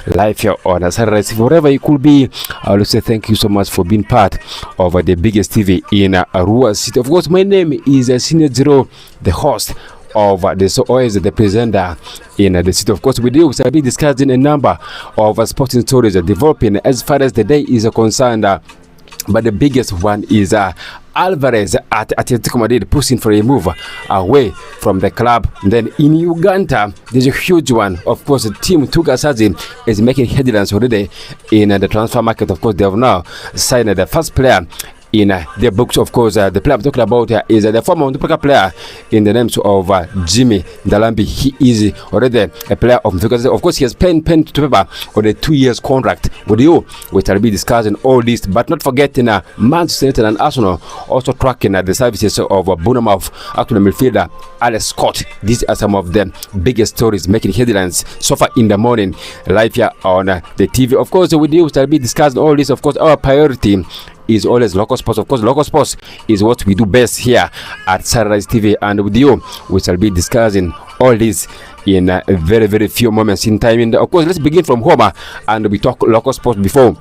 live here on Sunrise. Wherever you could be, I will say thank you so much for being part of the biggest TV in Arua City. Of course, my name is Senior Geroh, the host of the so always the presenter in the city. Of course, we will be discussing a number of sporting stories developing as far as the day is concerned. But the biggest one is Alvarez at Atletico Madrid pushing for a move away from the club. Then in Uganda, there's a huge one. Of course, Team Tugasazi is making headlines already in the transfer market. Of course, they have now signed the first player in their books. Of course, the player I'm talking about is the former Ndupraka player in the names of Jimmy Dalambi. He is already a player of Ndupraka. Of course, he has pen to paper on a 2 years contract with you. We shall be discussing all this, but not forgetting Manchester United and Arsenal also tracking the services of Bournemouth actual midfielder Alex Scott. These are some of the biggest stories making headlines so far in the morning live here on the TV. Of course, with you we shall be discussing all this. Of course, our priority is always local sports. Of course, local sports is what we do best here at Sunrise TV, and with you we shall be discussing all this in a very few moments in time. Of course, let's begin from home and we talk local sports before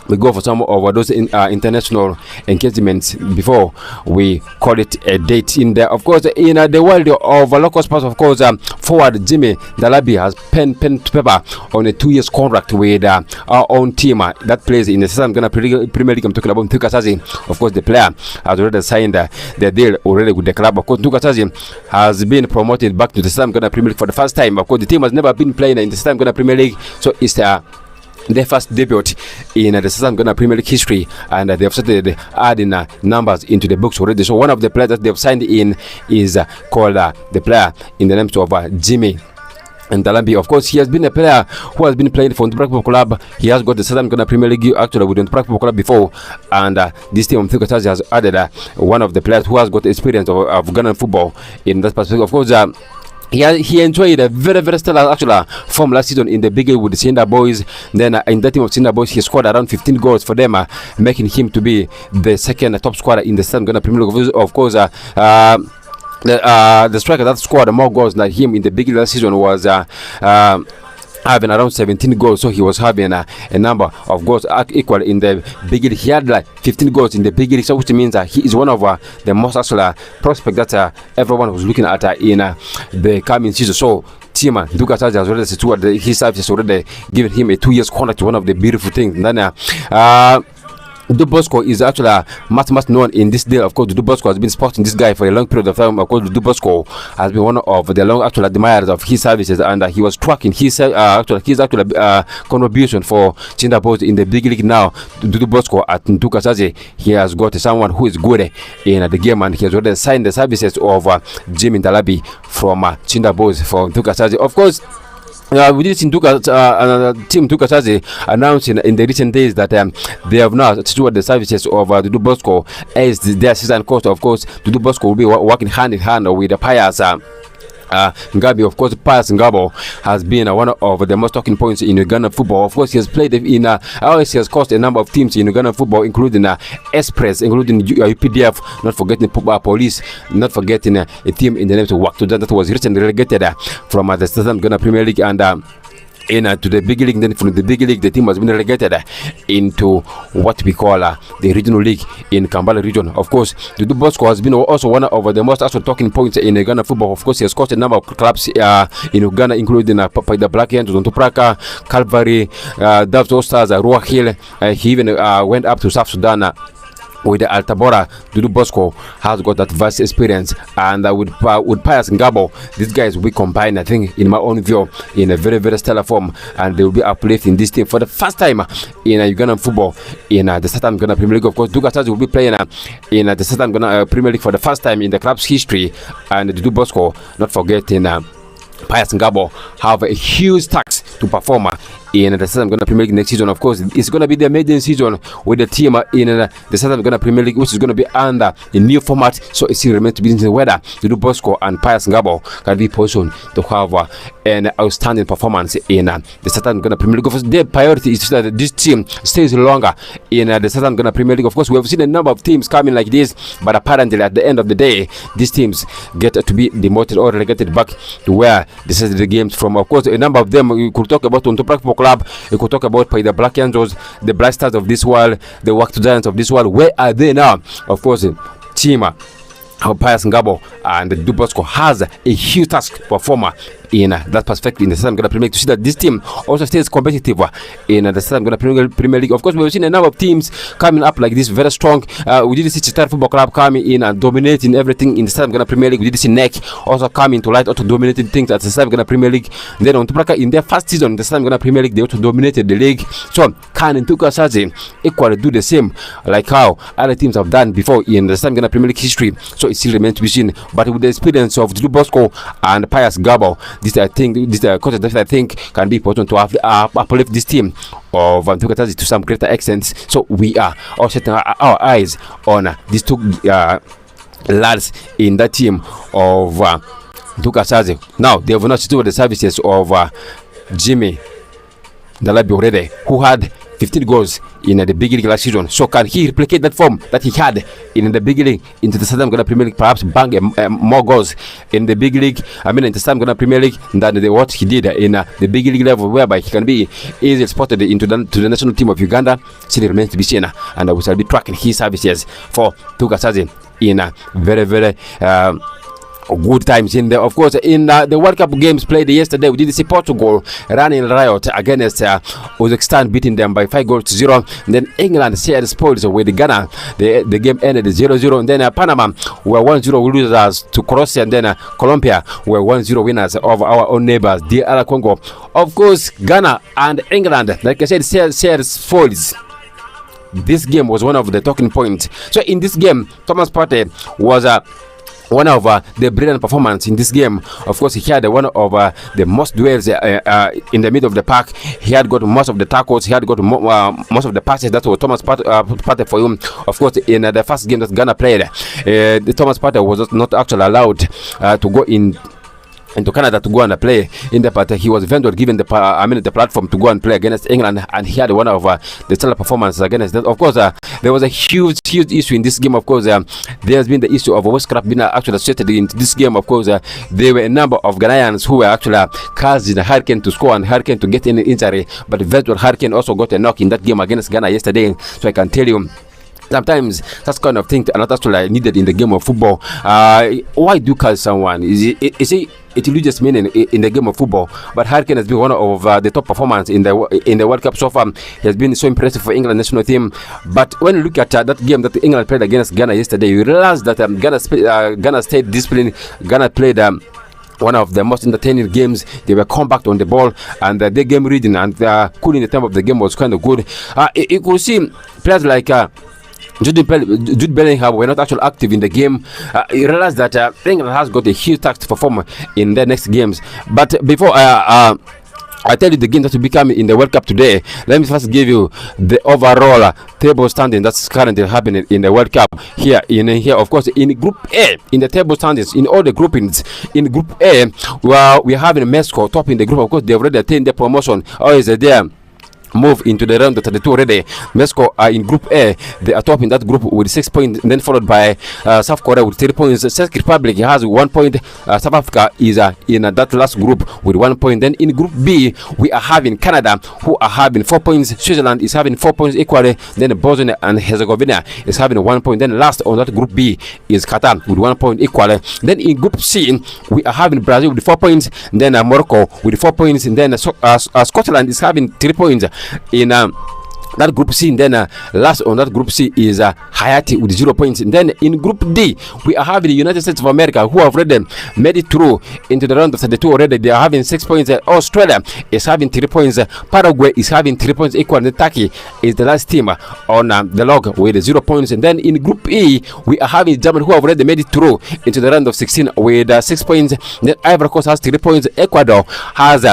we go for some of those international engagements before we call it a date in there. Of course, in the world of local sports, of course, forward Jimmy Dalabi has pen to paper on a 2 years contract with our own team that plays in the Southern Ghana Premier League. I'm talking about Tukasazi. Of course, the player has already signed the deal already with the club. Of course, Tukasazi has been promoted back to the Southern Ghana Premier League for the first time. Of course, the team has never been playing in the Southern Ghana Premier League, so it's their first debut in the Southern Ghana Premier League history, and they have started adding numbers into the books already. So one of the players that they have signed in is called the player in the names of Jimmy and Dalambi. Of course, he has been a player who has been playing for the Football Club. He has got the Southern Ghana Premier League actually with the Football Club before, and this team of Thukatazi has added one of the players who has got experience of Ghana football in that perspective. Of course, he enjoyed a very stellar actual form last season in the big league with the Senior Boys. Then in that team of Senior Boys, he scored around 15 goals for them, making him to be the second top scorer in the Southern Ghana Premier League. Of course, the striker that scored more goals than him in the big league last season was having around 17 goals, so he was having a number of goals equal in the big league. He had like 15 goals in the big league, so which means he is one of the most actual prospect that everyone was looking at in the coming season. So team Dukasazi has already secured his services, already given him a 2 years contract. One of the beautiful things. And then Dubosco is actually much known in this deal. Of course, Dubosco has been supporting this guy for a long period of time. Of course, Dubosco has been one of the long actual admirers of his services, and he was tracking his contribution for Chinda Boys in the big league. Now, Dubosco at Dukasazi, he has got someone who is good in the game, and he has already signed the services of Jimmy Dalabi from Chinda Boys for Dukasazi. Of course, we did see Team Tukasazi announcing in the recent days that they have now secured the services of Dudu Bosco as their assistant coach. Of course, Dudu Bosco will be working hand in hand with the Pius Ngabi. Of course, Pius Ngabo has been one of the most talking points in Uganda football. Of course, he has played in he has coached a number of teams in Uganda football, including Express, including UPDF, not forgetting Police, not forgetting a team in the name of Wakto that was recently relegated from the Southern Ghana Premier League and to the big league. Then from the big league, the team has been relegated into what we call the regional league in Kampala region. Of course, Dudu Bosco has been also one of the most actual talking points in Uganda football. Of course, he has coached a number of clubs in Uganda, including the Black Hens, Zontopraka, Calvary, Doves All Stars, Ruach Hill. He even went up to South Sudan with the Altabora. Dudu Bosco has got that vast experience, and with Pius Ngabo, these guys will be combined, I think, in my own view, in a very stellar form, and they will be uplifting this team for the first time in Ugandan football in the Southern Ghana Premier League. Of course, Dukasazi will be playing in the Southern Ghana Premier League for the first time in the club's history, and Dudu Bosco, not forgetting Pius Ngabo, have a huge task to perform in the Southern Ghana Premier League next season. Of course, it's going to be the maiden season with the team in the Southern Ghana Premier League, which is going to be under a new format. So it still remains to be seen whether Dudu Bosco and Pius Ngabo can be positioned to have an outstanding performance in the Southern Ghana Premier League. Of course, their priority is that this team stays longer in the Southern Ghana Premier League. Of course, we have seen a number of teams coming like this, but apparently at the end of the day, these teams get to be demoted or relegated back to where they started the games from. Of course, a number of them, we could talk about Ontoprak Club. You could talk about the Black Angels, the Black Stars of this world, the Waktu Giants of this world. Where are they now? Of course, team Pius Ngabo and the Dubosco has a huge task performer in that perspective in the Southern Ghana Premier League to see that this team also stays competitive in the Southern Ghana Premier League. Of course, we've seen a number of teams coming up like this, very strong. We did see Chitara Football Club coming in and dominating everything in the Southern Ghana Premier League. We did see NEC also coming to light, also dominating things at the Southern Ghana Premier League. Then on Tupraka, in their first season in the Southern Ghana Premier League, they also dominated the league. So can Ntuka Sazi equally do the same like how other teams have done before in the Southern Ghana Premier League history? So it still remains to be seen. But with the experience of Dudu Bosco and Pius Ngabo, this I think can be important to have uplift this team of Ntuka Sazi to some greater extent. So we are all setting our eyes on these two lads in that team of Ntuka Sazi. Now they have not secured the services of Jimmy Dalabi already, who had 15 goals in the big league last season. So can he replicate that form that he had in the big league into the Southern Ghana Premier League, perhaps bang more goals in the big league, in the Southern Ghana Premier League than what he did in the big league level, whereby he can be easily spotted into the national team of Uganda? Still remains to be seen, and we shall be tracking his services for Ntuka Sazi in very, very good times in there. Of course, in the World Cup games played yesterday, we did see Portugal running riot against Uzbekistan, beating them by 5-0. And then England shared spoils with Ghana. The game ended 0-0. And then Panama were 1-0 losers to Croatia. And then Colombia were 1-0 winners of our own neighbors, DR Congo. Of course, Ghana and England, like I said, shared spoils. This game was one of the talking points. So in this game, Thomas Partey was one of the brilliant performance in this game. Of course, he had one of the most duels in the middle of the park. He had got most of the tackles. He had got most of the passes. That was Thomas Partey for him. Of course, in the first game that Ghana played, the Thomas Partey was not actually allowed to go into Canada to go and play in the part. He was eventually given the platform to go and play against England, and he had one of the stellar performances against that. Of course, there was a huge issue in this game. Of course, there has been the issue of witchcraft being actually associated into this game. Of course, there were a number of Ghanaians who were actually causing Hurricane to score and Hurricane to get any injury, but eventually Hurricane also got a knock in that game against Ghana yesterday. So I can tell you, sometimes that's kind of thing not actually needed in the game of football. Why do call someone? It loses meaning in the game of football. But Hurricane has been one of the top performers in the World Cup so far. He has been so impressive for England national team. But when you look at that game that England played against Ghana yesterday, you realize that Ghana stayed disciplined. Ghana played one of the most entertaining games. They were compact on the ball, and the game reading and cooling the time of the game was kind of good. You could see players like Jude Bellingham were not actually active in the game. You realize that England has got a huge task to perform in their next games. But before I tell you the game that will be coming in the World Cup today, let me first give you the overall table standing that's currently happening in the World Cup here. Of course, in Group A, in the table standings, in all the groupings, in Group A, we are having Mexico top in the group. Of course, they already attained the promotion. Always there. Move into the round of 32 already. Mexico are in Group A. They are top in that group with 6 points, then followed by South Korea with 3 points. Czech Republic has 1 point. South Africa is in that last group with 1 point. Then in Group B, we are having Canada, who are having 4 points. Switzerland is having 4 points equally. Then Bosnia and Herzegovina is having 1 point. Then last on that Group B is Qatar with 1 point equally. Then in Group C, we are having Brazil with 4 points. Then Morocco with 4 points. And then Scotland is having 3 points in that Group C. And then last on that Group C is Haiti with 0 points. And then in Group D, we are having the United States of America, who have already made it through into the round of 32 already. They are having 6 points. Australia is having 3 points. Paraguay is having 3 points equal. And Turkey is the last team on the log with 0 points. And then in Group E, we are having Germany, who have already made it through into the round of 16 with 6 points. Then Ivory Coast has 3 points. Ecuador has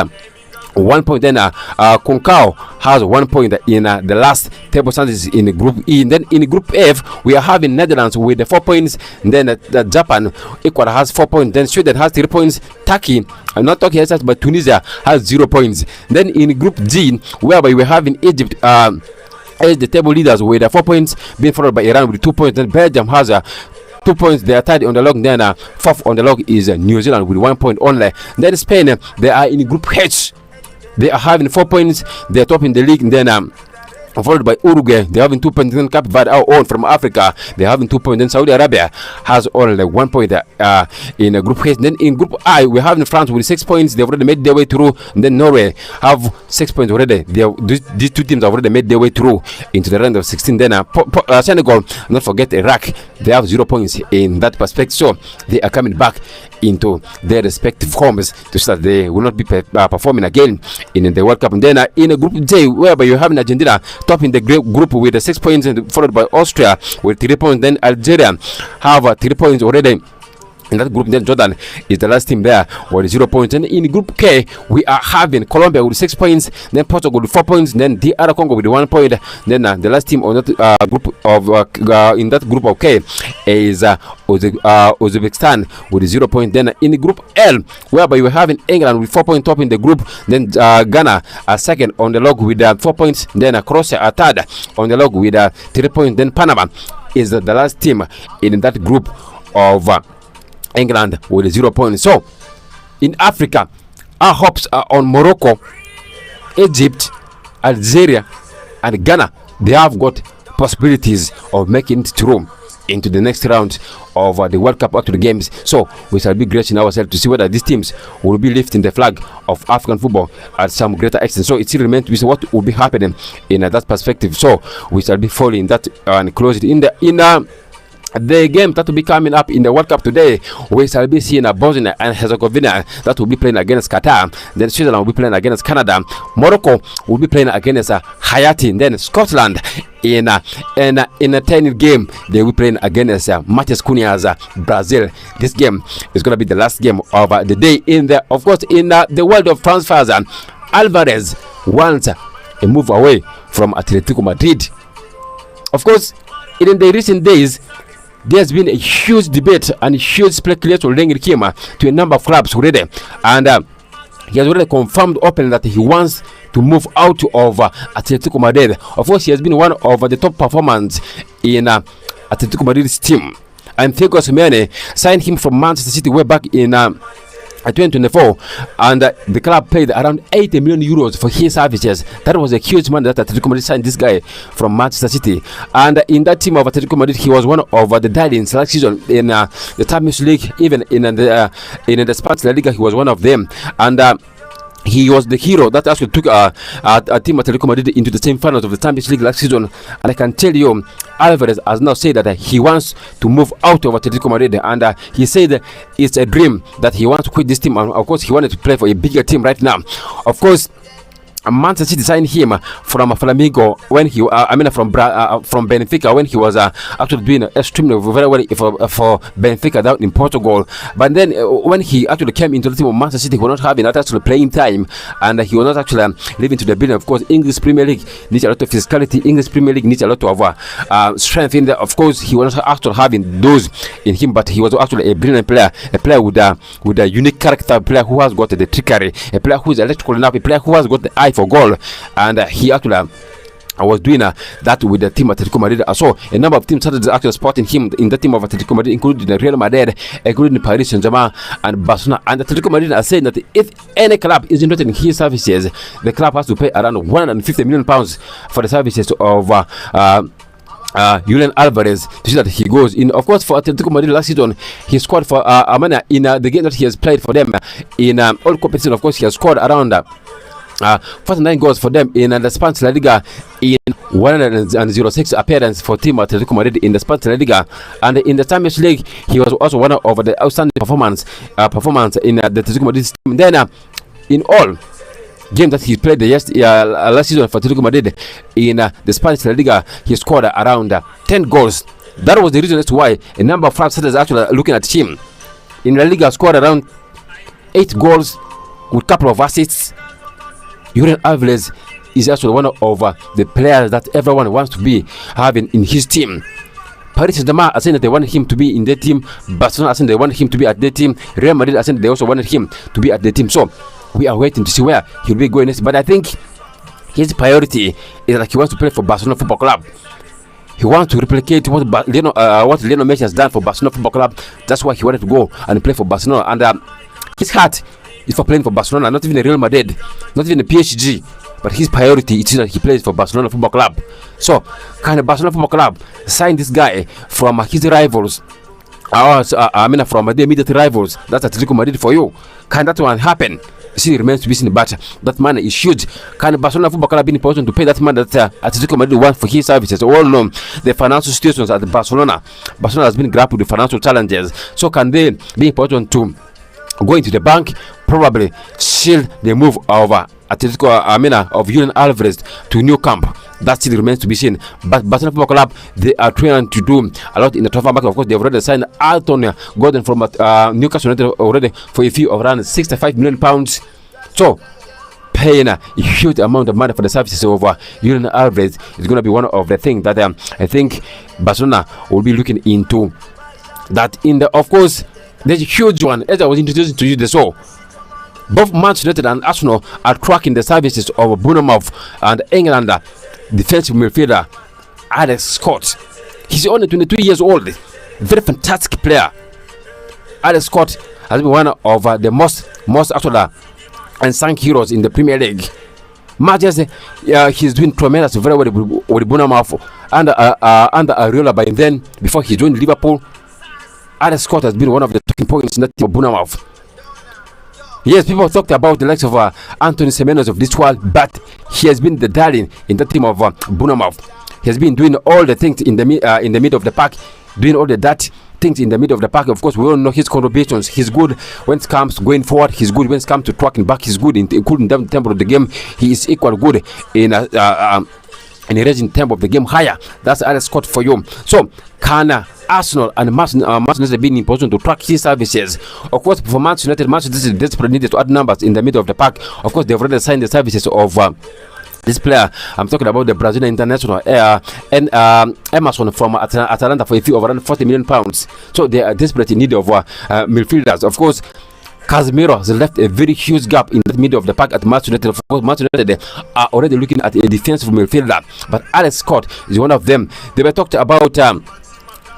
1 point. Then Concau has 1 point in the last table standings in Group E. And then in Group F, we are having Netherlands with 4 points. And then Japan, Ecuador has 4 points. Then Sweden has 3 points. Turkey, I'm not talking here, but Tunisia has 0 points. Then in Group G, whereby we're having Egypt as the table leaders with 4 points, being followed by Iran with 2 points. Then Belgium has 2 points. They are tied on the log. Then fourth on the log is New Zealand with 1 point only. Then Spain, they are in Group H They are having 4 points. They are top in the league. And then followed by Uruguay, they having 2 points. Then Cape Verde, our own from Africa, they having 2 points. Then Saudi Arabia has only 1 point in Group H. Then in Group I, we're having France with 6 points. They've already made their way through. And then Norway have 6 points already. These two teams have already made their way through into the round of 16. Then Senegal, not forget Iraq, they have 0 points in that perspective. So they are coming back into their respective homes to start. They will not be performing again in the World Cup. And then in a Group J, whereby you're having Argentina top in the group with 6 points, and followed by Austria with 3 points. Then Algeria have 3 points already in that group. Then Jordan is the last team there with 0 points. And in Group K, we are having Colombia with 6 points, then Portugal with 4 points, then DR Congo with 1 point. Then the last team on that group of in that group of K is Uzbekistan with 0 points. Then in Group L, whereby you are having England with 4 points top in the group, then Ghana are second on the log with 4 points, then Croatia are third on the log with 3 points. Then Panama is the last team in that group of England with 0 points. So in Africa, our hopes are on Morocco, Egypt, Algeria, and Ghana. They have got possibilities of making it through into the next round of the World Cup after the games. So we shall be grateful ourselves to see whether these teams will be lifting the flag of African football at some greater extent. So it still remains to be what will be happening in that perspective. So we shall be following that and close it in the game that will be coming up in the World Cup today. We shall be seeing Bosnia and Herzegovina that will be playing against Qatar. Then Switzerland will be playing against Canada. Morocco will be playing against Haiti. Then Scotland in a tiny game they will be playing against Matheus Cunha's Brazil. This game is going to be the last game of the day. In the world of transfers, Alvarez wants a move away from Atletico Madrid. Of course, in the recent days, there's been a huge debate and huge speculation linking him to a number of clubs already, and he has already confirmed openly that he wants to move out of Atletico Madrid. Of course, he has been one of the top performers in Atletico Madrid's team, and Diego Simeone signed him from Manchester City way back in 2024, and the club paid around 80 million euros for his services. That was a huge money that Atletico Madrid signed this guy from Manchester City. And in that team of Atletico Madrid, he was one of the darlings last season in the Champions League, even in the Spanish La Liga. He was one of them, and he was the hero that actually took a team Atletico Madrid into the same finals of the Champions League last season. And I can tell you, Alvarez has now said that he wants to move out of Atletico Madrid, and he said it's a dream that he wants to quit this team. And of course, he wanted to play for a bigger team right now. Of course, Manchester City signed him from Flamengo when he, from Benfica when he was actually doing extremely very well for Benfica down in Portugal. But then when he actually came into the team of Manchester City, he was not having that actually playing time, and he was not actually living to the building. Of course, English Premier League needs a lot of physicality. English Premier League needs a lot of strength in there. Of course, he was not actually having those in him, but he was actually a brilliant player, a player with a unique character, a player who has got the trickery, a player who is electrical enough, a player who has got the eye for goal, and he actually was doing that with the team of Atletico Madrid. So a number of teams started actually supporting him in the team of Atletico Madrid, including Real Madrid, including Paris Saint-Germain and Barcelona. And Atletico Madrid are saying that if any club is interested in his services, the club has to pay around £150 million for the services of Julian Alvarez to see that he goes in. Of course, for Atletico Madrid last season, he scored for Amana in the game that he has played for them in all competitions. Of course, he has scored around 49 goals for them in the Spanish La Liga in 106 appearance for team Atletico Madrid in the Spanish La Liga. And in the Champions League, he was also one of the outstanding performance in the Atletico Madrid team. Then in all game that he played last season for Atletico Madrid in the Spanish La Liga, he scored around 10 goals. That was the reason as to why a number of France are actually looking at him. In La Liga, scored around 8 goals with a couple of assists. Julian Alvarez is actually one of the players that everyone wants to be having in his team. Paris Saint-Germain are saying that they wanted him to be in their team. Barcelona are saying they wanted him to be at their team. Real Madrid are saying they also wanted him to be at their team. So we are waiting to see where he'll be going next. But I think his priority is that he wants to play for Barcelona Football Club. He wants to replicate what Lionel Messi has done for Barcelona Football Club. That's why he wanted to go and play for Barcelona. And his heart is for playing for Barcelona, not even Real Madrid, not even the PSG. But his priority is that he plays for Barcelona Football Club. So, can the Barcelona Football Club sign this guy from his rivals? From the immediate rivals, that's Atletico Madrid for you. Can that one happen? Still remains to be seen, but that money is huge. Can Barcelona Football Club be in position to pay that money that Atletico Madrid wants for his services? All know the financial situations at Barcelona. Barcelona has been grappled with financial challenges. So can they be in position to go into the bank? Probably shield the move of Atletico of Julian Alvarez to New Camp. That still remains to be seen. But Barcelona Football Club, they are trying to do a lot in the transfer market. Of course, they've already signed Antonio Gordon from Newcastle United already for a fee of around £65 million. So, paying a huge amount of money for the services of Julian Alvarez is going to be one of the things that I think Barcelona will be looking into. That of course, there's a huge one. As I was introducing to you, both Manchester United and Arsenal are tracking the services of Bournemouth and England defensive midfielder Alex Scott. He's only 22 years old. Very fantastic player. Alex Scott has been one of the most actual unsung heroes in the Premier League. Manchester, he's doing tremendous, very well with Bournemouth under Ariola. By then, before he joined Liverpool, Alex Scott has been one of the talking points in that team of Bournemouth. Yes, people talked about the likes of Anthony Semenyo of this world, but he has been the darling in the team of Bournemouth. He has been doing all the things in the middle of the park, doing all the dirty things in the middle of the park. Of course, we all know his contributions. He's good when it comes to going forward. He's good when it comes to tracking back. He's good in the tempo of the game. He is equal good in raising tempo of the game higher. That's Alex Scott for you. So, can Arsenal and Manchester United being in position to track his services? Of course, for Manchester United, Manchester United desperately needed to add numbers in the middle of the park. Of course, they've already signed the services of this player. I'm talking about the Brazilian international Emerson from Atalanta for a fee of around £40 million. So they are desperately in need of midfielders. Of course, Casemiro has left a very huge gap in the middle of the park at Manchester United. Of course, Manchester United are already looking at a defensive midfielder, but Alex Scott is one of them. They were talked about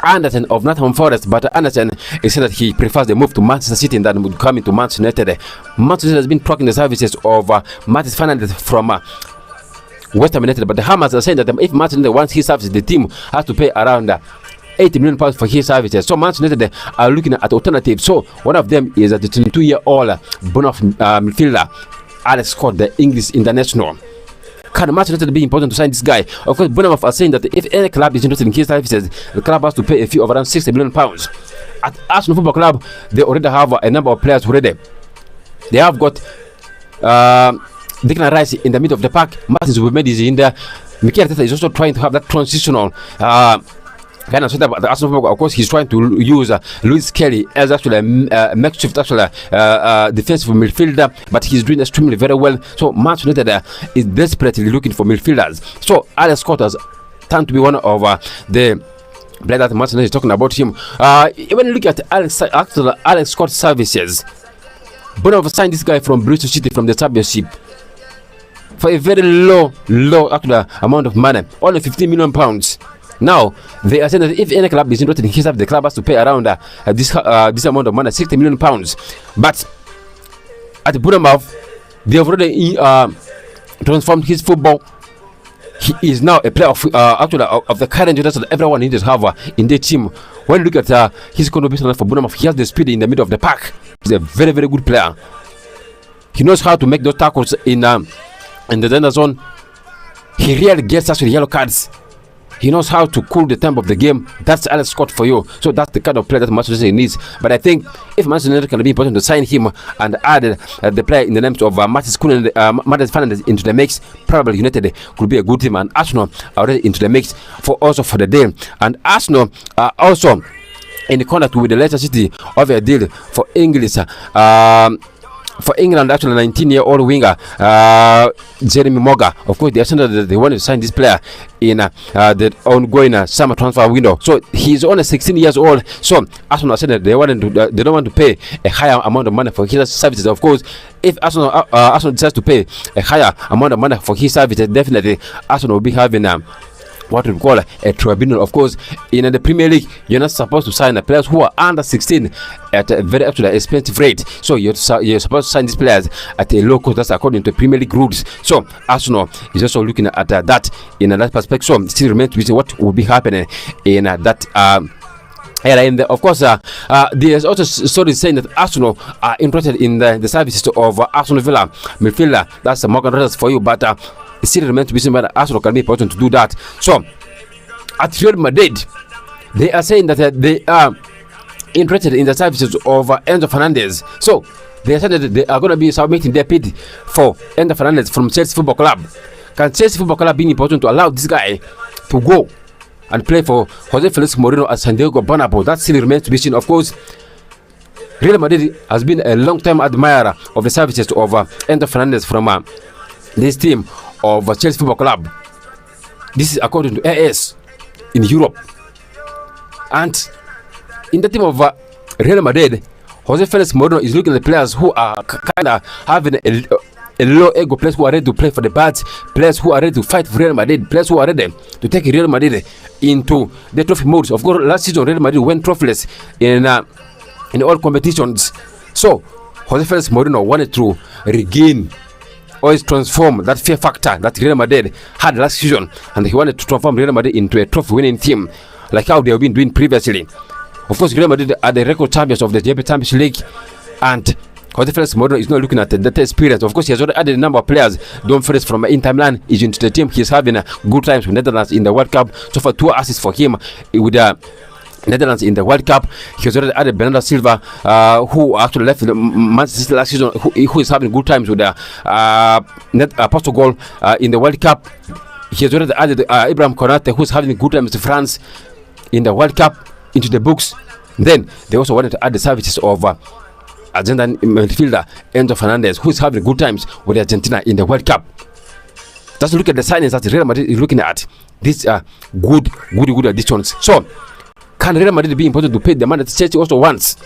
Anderson of Nottingham Forest, but Anderson said that he prefers the move to Manchester City than would come into Manchester United. Manchester United has been tracking the services of Matis Fernandes from West Ham United, but the Hammers are saying that if Manchester United wants his services, the team has to pay around £80 million for his services. So Manchester United are looking at alternatives. So one of them is the 22-year-old Bournemouth midfielder Alex Scott, the English international. Can Manchester United be important to sign this guy? Of course, Bournemouth are saying that if any club is interested in his services, the club has to pay a fee of around £60 million. At Arsenal Football Club, they already have a number of players already. They have got Declan Rice in the middle of the park. Martin Zubimendi is in there. Mikel Arteta is also trying to have that transitional kind of setup at the Arsenal Football. Of course, he's trying to use Luis Kelly as actually a makeshift defensive midfielder, but he's doing extremely very well. So Manchester United is desperately looking for midfielders. So Alex Scott has turned to be one of the players that Manchester United is talking about him. When you look at Alex Scott's services, Bournemouth signed this guy from Bristol City from the Championship for a very low amount of money, only £15 million. Now they are saying that if any club is interested in his service, the club has to pay around this amount of money, £60 million. But at Bournemouth, they have already transformed his football. He is now a player of the current generation that everyone needs to have in their team. When you look at his contribution for Bournemouth, he has the speed in the middle of the park. He's a very, very good player. He knows how to make those tackles in the danger zone. He really gets us with yellow cards. He knows how to cool the tempo of the game. That's Alex Scott for you. So that's the kind of player that Manchester United needs. But I think if Manchester United can be important to sign him and add the player in the names of Matis Fernandes into the mix, probably United could be a good team. And Arsenal are already into the mix for the day. And Arsenal are also in the contact with the Leicester City of a deal for English. For England, actually, 19-year-old winger Jeremy Moga. Of course, they are saying that they want to sign this player in the ongoing summer transfer window. So he's only 16 years old. So Arsenal are saying that they don't want to pay a higher amount of money for his services. Of course, if Arsenal decides to pay a higher amount of money for his services, definitely Arsenal will be having what we call a tribunal. Of course, in the Premier League, you're not supposed to sign players who are under 16 at a very actually expensive rate. So you're supposed to sign these players at a low cost. That's according to Premier League rules. So Arsenal is also looking at that in that perspective. So still remains to be seen what will be happening in that. And of course, there's also stories saying that Arsenal are interested in the services of Aston Villa midfielder. That's Morgan Rogers for you, but it still remains to be seen whether Arsenal can be important to do that. So, at Real Madrid, they are saying that they are interested in the services of Enzo Fernandez. So, they said that they are going to be submitting their bid for Enzo Fernandez from Chelsea Football Club. Can Chelsea Football Club be important to allow this guy to go and play for Jose Felix Moreno at Santiago Bernabeu? That still remains to be seen. Of course, Real Madrid has been a long-time admirer of the services of Enzo Fernandez from this team of Chelsea Football Club. This is according to AS in Europe. And in the team of Real Madrid, Jose Felix Moreno is looking at the players who are kind of having a low ego, players who are ready to play for the bad, players who are ready to fight for Real Madrid, players who are ready to take Real Madrid into the trophy modes. Of course, last season Real Madrid went trophyless in all competitions. So Jose Felix Moreno wanted to regain or transform that fear factor that Real Madrid had last season, and he wanted to transform Real Madrid into a trophy-winning team, like how they have been doing previously. Of course, Real Madrid are the record champions of the Champions League, and Jose Felix Moreno is not looking at the experience. Of course, he has already added a number of players. Don Ferris from Inter Milan is into the team. He's having good times with Netherlands in the World Cup. So far, 2 assists for him with Netherlands in the World Cup. He has already added Bernardo Silva, who actually left Manchester City last season, who is having good times with Portugal in the World Cup. He has already added Ibrahim Konate, who is having good times with France in the World Cup, into the books. Then they also wanted to add the services of Argentine midfielder Enzo Fernandez, who is having good times with Argentina in the World Cup. Just look at the signings that Real Madrid is looking at. These are good additions. So, can Real Madrid be important to pay the money that Chelsea also wants?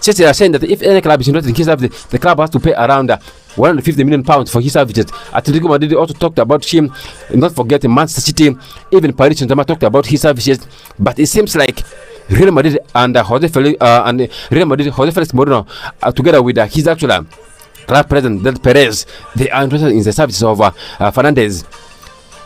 Chelsea are saying that if any club is interested in his services, the club has to pay around 150 million pounds for his services. Atletico Madrid also talked about him, not forgetting Manchester City, even Paris Saint-Germain talked about his services. But it seems like Real Madrid and Jose Felix Moreno, together with his actual club president Del Perez, they are interested in the services of Fernandez.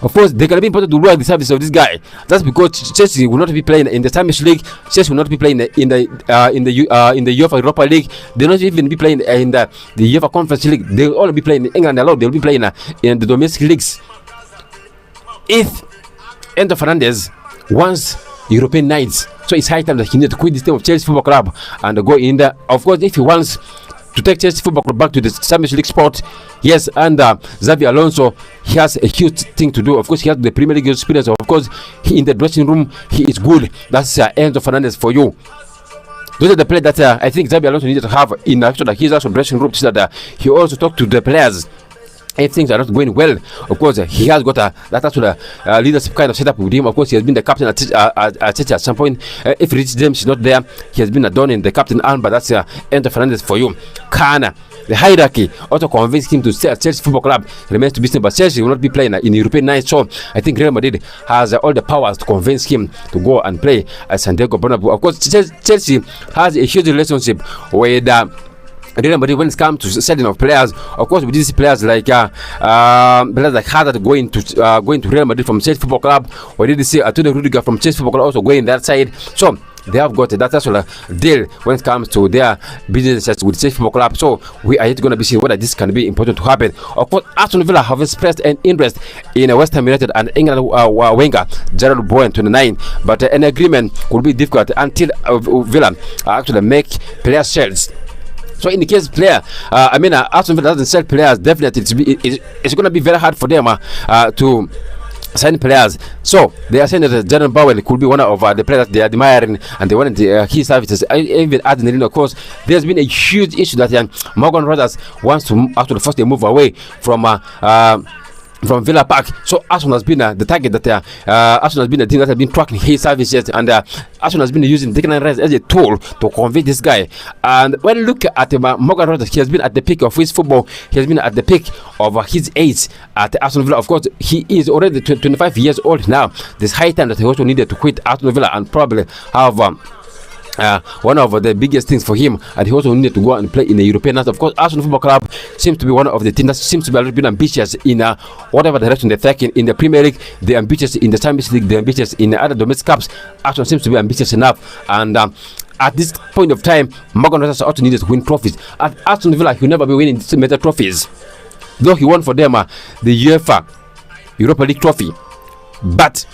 Of course, they can be important to work the service of this guy. That's because Chelsea will not be playing in the Champions League. Chelsea will not be playing in the UEFA Europa League. They will not even be playing in the UEFA Conference League. They will all be playing in England alone. They will be playing in the domestic leagues. If Enzo Fernandez wants European nights, so it's high time that he needs to quit this team of Chelsea Football Club and go in there. Of course, if he wants to take Chelsea Football Club back to the Champions League spot, yes, and Xabi Alonso, he has a huge thing to do. Of course, he has the Premier League experience. Of course, in the dressing room, he is good. That's Enzo Fernandez for you. Those are the players that I think Xabi Alonso needed to have in his actual dressing room, so that he also talked to the players. If things are not going well, of course, he has got that actual leadership kind of setup with him. Of course, he has been the captain at Chelsea at some point. If Rich James is not there, he has been adorning the captain arm, but that's Enzo Fernandez for you. Kana, the hierarchy also convinced him to stay at Chelsea Football Club. Remains to be seen, but Chelsea will not be playing in European nights. So I think Real Madrid has all the powers to convince him to go and play at Santiago Bernabeu. Of course, Chelsea has a huge relationship with Real Madrid when it comes to selling of players. Of course, with these players like Hazard going to Real Madrid from Chelsea Football Club, or did you see Antonio Rudiger from Chelsea Football Club also going that side? So they have got that sort of deal when it comes to their businesses with Chelsea Football Club. So we are yet going to be seeing whether this can be important to happen. Of course, Aston Villa have expressed an interest in West Ham United and England winger Gerald Bowen 29, but an agreement could be difficult until Villa actually make player sales. So in the case player, Aston Villa doesn't sell players, definitely it's going to be very hard for them to sign players. So they are saying that Jordan Bowen could be one of the players that they are admiring, and they wanted his services. Even adding, of course, there's been a huge issue that Morgan Rogers wants to actually force a move away from from Villa Park. So Arsenal has been the target that Arsenal has been the team that has been tracking his services, and Arsenal has been using Declan Rice as a tool to convince this guy. And when you look at Morgan Rogers, he has been at the peak of his football. He has been at the peak of his age at Aston Villa. Of course, he is already 25 years old now. There's high time that he also needed to quit Aston Villa and probably have one of the biggest things for him, and he also needed to go and play in the European Nations. Of course, Arsenal Football Club seems to be one of the teams that seems to be a little bit ambitious in whatever direction they're taking. In the Premier League, they're ambitious. In the Champions League, they're ambitious. In the other domestic cups, Arsenal seems to be ambitious enough. And at this point of time, Morgan Rogers also needed to win trophies. At Aston Villa, he'll never be winning major trophies, though he won for them the UEFA Europa League trophy. But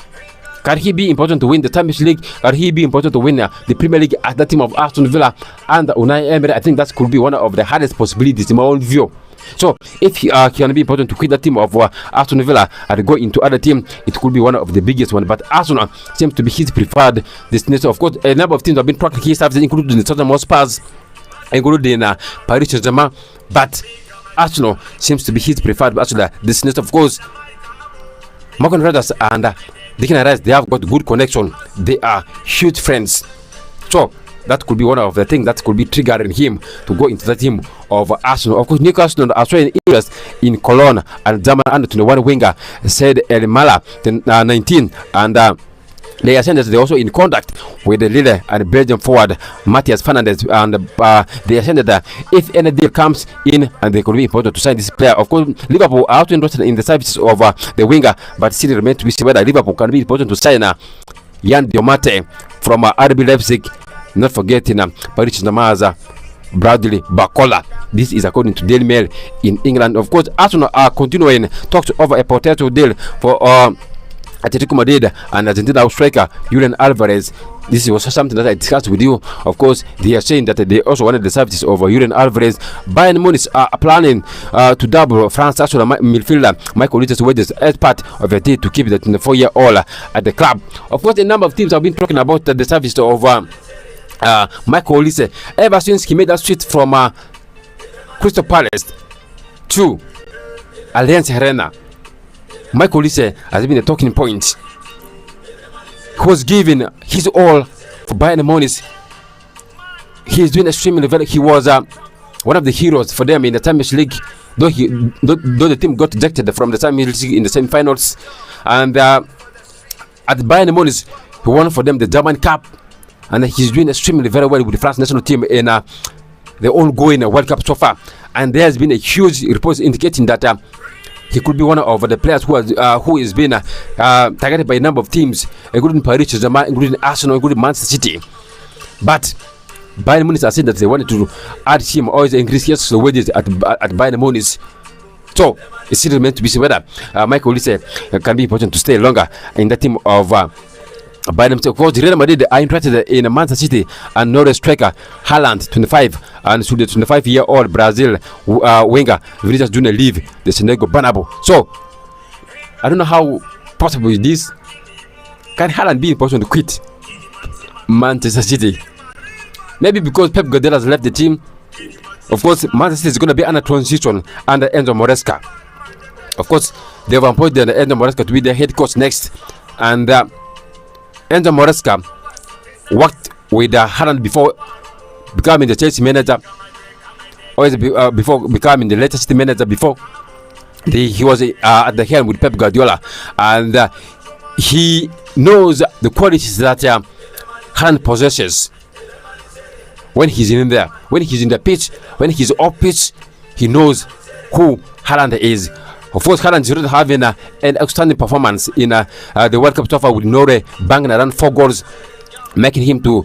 can he be important to win the Champions League? Can he be important to win the Premier League at the team of Aston Villa and Unai Emery? I think that could be one of the hardest possibilities in my own view. So if he can be important to quit the team of Aston Villa and go into other team, it could be one of the biggest one. But Arsenal seems to be his preferred destination. Of course, a number of teams have been tracking his services, including the Tottenham Hotspurs, including Paris Saint-Germain. But Arsenal seems to be his preferred destination. Of course, Morgan Rogers and Declan Rice, they have got good connection. They are huge friends. So that could be one of the things that could be triggering him to go into the team of Arsenal. Of course, Newcastle are showing interest in Cologne and German under 21 winger said El Mala 19, and they are saying that they're also in contact with the Lille and Belgian forward Matthias Fernandes, and they are saying that if any deal comes in, and they could be important to sign this player. Of course, Liverpool are also interested in the services of the winger, but still remains to be seen whether Liverpool can be important to sign Jan Diomate from RB Leipzig. Not forgetting Paris Saint-Germain's Bradley Barcola. This is according to Daily Mail in England. Of course, Arsenal are continuing talks over a potential deal for Atletico Madrid and Argentina striker Julian Alvarez. This was something that I discussed with you. Of course, they are saying that they also wanted the services of Julian Alvarez. Bayern Munich are planning to double France national midfielder Michael Olise wages as part of a deal to keep the 24-year-old at the club. Of course, a number of teams have been talking about the services of Michael Olise ever since he made that switch from Crystal Palace to Allianz Arena. Michael Olise has been a talking point. He was giving his all for Bayern Munich. He is doing extremely well. He was one of the heroes for them in the Champions League, though the team got ejected from the Champions League in the semi-finals. And at Bayern Munich, he won for them the German Cup, and he's doing extremely very well with the France national team in the ongoing World Cup so far. And there has been a huge report indicating that he could be one of the players who has been targeted by a number of teams, including Paris Saint-Germain, including Arsenal, including Manchester City. But Bayern Munich are saying that they wanted to add him or increase his wages at Bayern Munich. So it's still meant to be seen whether Michael Olise can be important to stay longer in the team of Bayern Munich. Of course, Real Madrid are interested in Manchester City and Norway striker Haaland, 25, and should the 25-year-old Brazil winger Vinicius Junior leave the Senegal Bernabeu. So I don't know how possible is this. Can Haaland be in position to quit Manchester City? Maybe because Pep Guardiola has left the team. Of course, Manchester City is going to be under transition under Enzo Maresca. Of course, they have appointed Enzo Maresca to be their head coach next, and Enzo Maresca worked with Haaland before becoming the Chelsea manager, or before becoming the Leicester City manager. Before he was at the helm with Pep Guardiola, and he knows the qualities that Haaland possesses. When he's in there, when he's in the pitch, when he's off pitch, he knows who Haaland is. Of course, Haaland is already having an outstanding performance in the World Cup so far with Norway, banging around 4 goals, making him to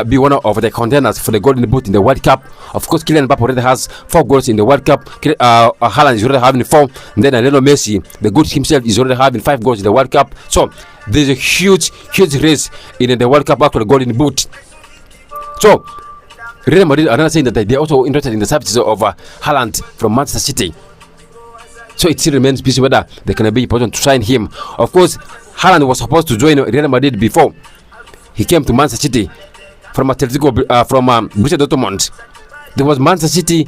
be one of the contenders for the Golden Boot in the World Cup. Of course, Kylian Mbappe already has 4 goals in the World Cup. Haaland is already having 4. And then Lionel Messi, the good himself, is already having 5 goals in the World Cup. So there's a huge race in the World Cup after the Golden Boot. So Real Madrid are not saying that they're also interested in the services of Haaland from Manchester City. So it still remains busy whether they can be important to sign him. Of course, Haaland was supposed to join Real Madrid before he came to Manchester City from Atletico, from Borussia Dortmund. There was Manchester City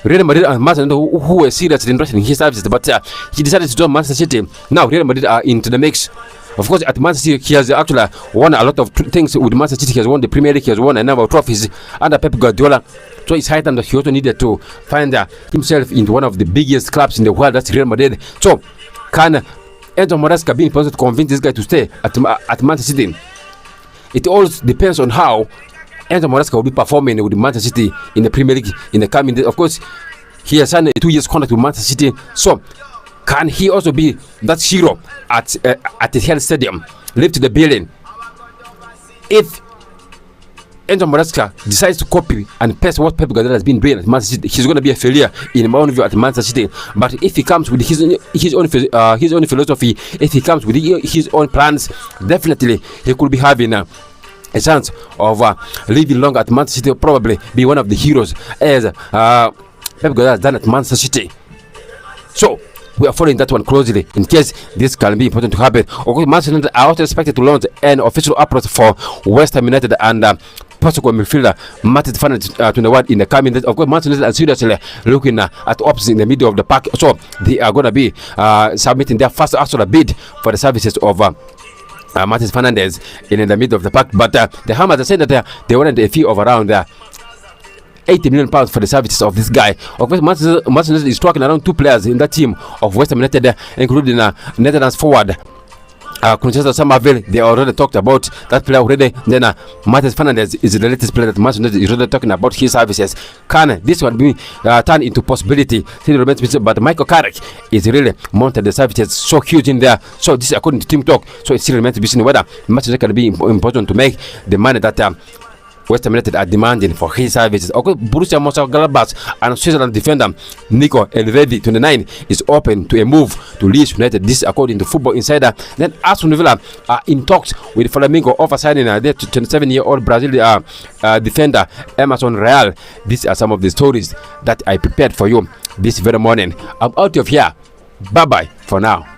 Real Madrid and Manchester United who were seriously interested in his services, but he decided to join Manchester City. Now Real Madrid are into the mix. Of course, at Manchester City, he has actually won a lot of things with Manchester City. He has won the Premier League, he has won a number of trophies under Pep Guardiola. So it's high time that he also needed to find himself into one of the biggest clubs in the world, that's Real Madrid. So, can Enzo Maresca be in position to convince this guy to stay at Manchester City? It all depends on how Enzo Maresca will be performing with Manchester City in the Premier League in the coming days. Of course, he has signed a 2-year contract with Manchester City. So, can he also be that hero at the Hell Stadium, lift the building? If Enzo Maresca decides to copy and paste what Pep Guardiola has been doing at Manchester City, he's going to be a failure in my own view at Manchester City. But if he comes with his own philosophy, if he comes with his own plans, definitely he could be having a chance of living long at Manchester City, probably be one of the heroes as Pep Guardiola has done at Manchester City. So we are following that one closely in case this can be important to happen. Okay, Manchester United are also expected to launch an official approach for West Ham United and Portugal midfielder Matheus Fernandes to the world in the coming days. Of course, Manchester United are seriously looking at options in the middle of the pack, so they are going to be submitting their first actual bid for the services of Matheus Fernandes in the middle of the pack. But the Hammers said that they wanted a fee of around £80 million for the services of this guy. Of course, Manchester United is talking around 2 players in that team of West Ham United, including Netherlands forward Conchester Somerville. They already talked about that player already. Then Matheus Fernandes is the latest player that Manchester United is already talking about his services. Can this one be turned into possibility? But Michael Carrick is really mounted the services so huge in there. So this is according to Team Talk. So it still remains to be seen whether Manchester United can be important to make the money that West Ham United are demanding for his services. Okay, Borussia Mönchengladbach and Switzerland defender Nico Elvedi 29 is open to a move to Leeds United. This according to Football Insider. Then Aston Villa are in talks with Flamengo over signing their 27-year-old Brazilian defender Emerson Real. These are some of the stories that I prepared for you this very morning. I'm out of here. Bye bye for now.